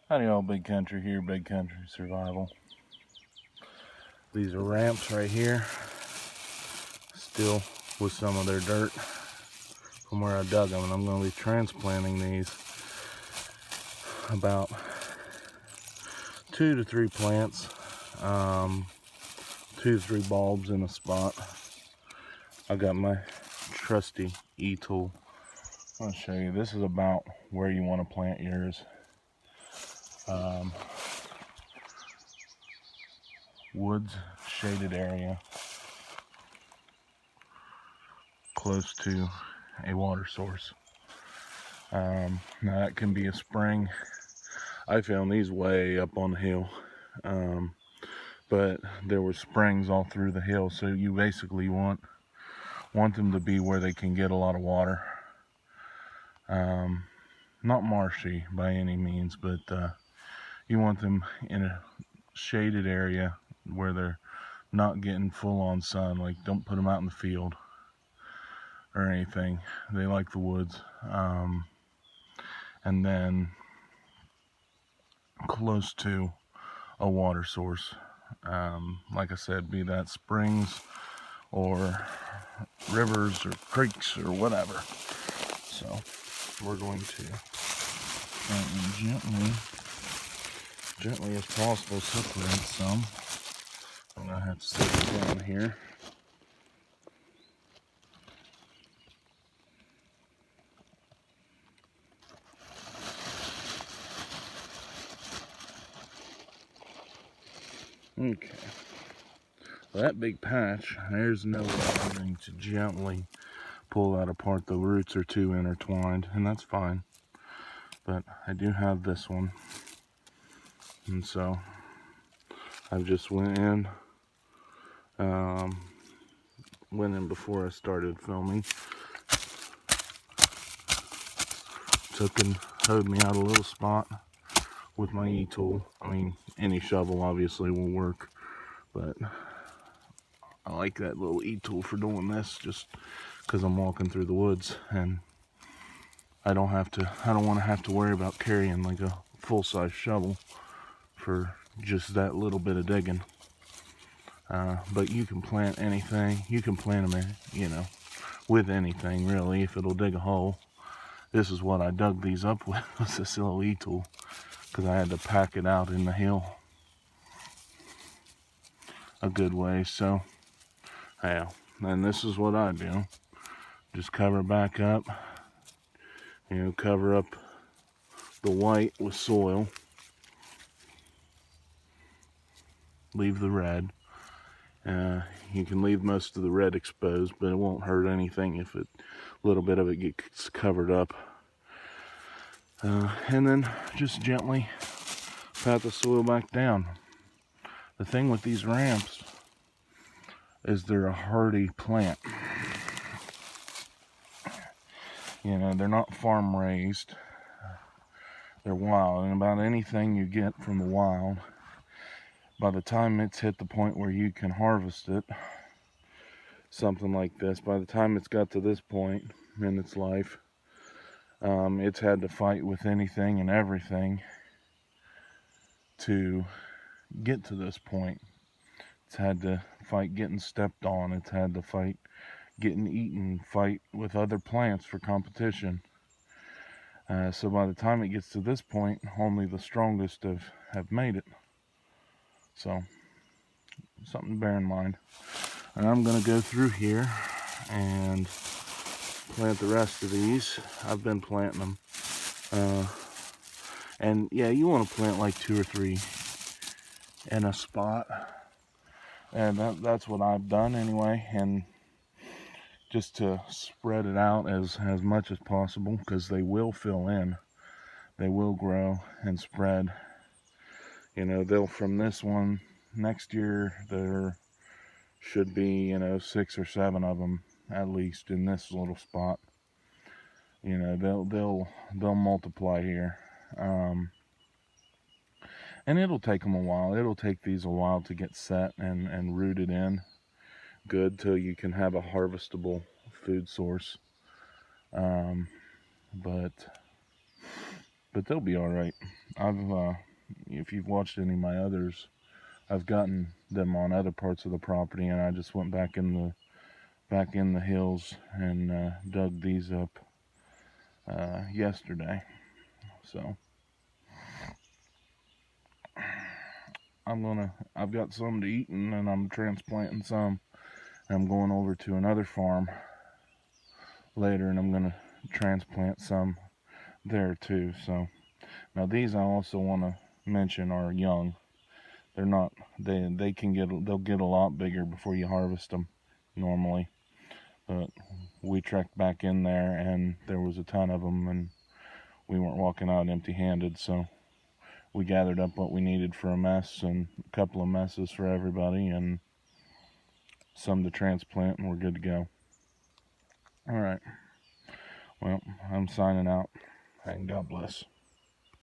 Howdy all, Big Country here, Big Country Survival. These are ramps right here, still with some of their dirt from where I dug them, and I'm going to be transplanting these about 2 to 3 plants, 2 to 3 bulbs in a spot. I got my trusty E-tool. I'll show you. This is about where you want to plant yours. Woods, shaded area, close to a water source. Now that can be a spring. I found these way up on the hill, but there were springs all through the hill, so you basically want them to be where they can get a lot of water. Not marshy by any means, but you want them in a shaded area where they're not getting full-on sun. Like, don't put them out in the field or anything. They like the woods. And then close to a water source. Like I said, be that springs or rivers or creeks or whatever. So we're going to gently as possible separate some. I'm gonna have to set it down here. Okay, well, that big patch, there's no way I'm going to gently pull that apart. The roots are too intertwined, and that's fine. But I do have this one, and so I just went in before I started filming. Took and hoed me out a little spot with my E-tool. I mean, any shovel obviously will work, but I like that little E-tool for doing this, just because I'm walking through the woods and I don't want to have to worry about carrying like a full-size shovel for just that little bit of digging. But you can plant anything. You can plant them, with anything really, if it'll dig a hole. This is what I dug these up with, was this little E-tool, because I had to pack it out in the hill a good way. So yeah, and this is what I do. Just cover back up, cover up the white with soil, leave the red. You can leave most of the red exposed, but it won't hurt anything if a little bit of it gets covered up. And then just gently pat the soil back down. The thing with these ramps is they're a hardy plant. They're not farm raised. They're wild, and about anything you get from the wild, by the time it's hit the point where you can harvest it, something like this, by the time it's got to this point in its life, it's had to fight with anything and everything to get to this point. It's had to fight getting stepped on. It's had to fight getting eaten, fight with other plants for competition. So by the time it gets to this point, only the strongest have made it. So, something to bear in mind. And I'm going to go through here and plant the rest of these. I've been planting them. And yeah, you want to plant like 2 or 3 in a spot. And that's what I've done anyway. And just to spread it out as much as possible, because they will fill in. They will grow and spread. They'll, from this one, next year there should be 6 or 7 of them at least in this little spot. They'll multiply here, and it'll take them a while. It'll take these a while to get set and rooted in good till you can have a harvestable food source. But but they'll be all right. If you've watched any of my others, I've gotten them on other parts of the property, and I just went back in the hills and dug these up yesterday. So I've got some to eat, and I'm transplanting some. I'm going over to another farm later, and I'm gonna transplant some there too. So now these I also want to mention are young. They're not they'll get a lot bigger before you harvest them normally. But we trekked back in there and there was a ton of them, and we weren't walking out empty-handed, so we gathered up what we needed for a mess and a couple of messes for everybody and some to transplant, and we're good to go. All right. Well, I'm signing out, and God bless.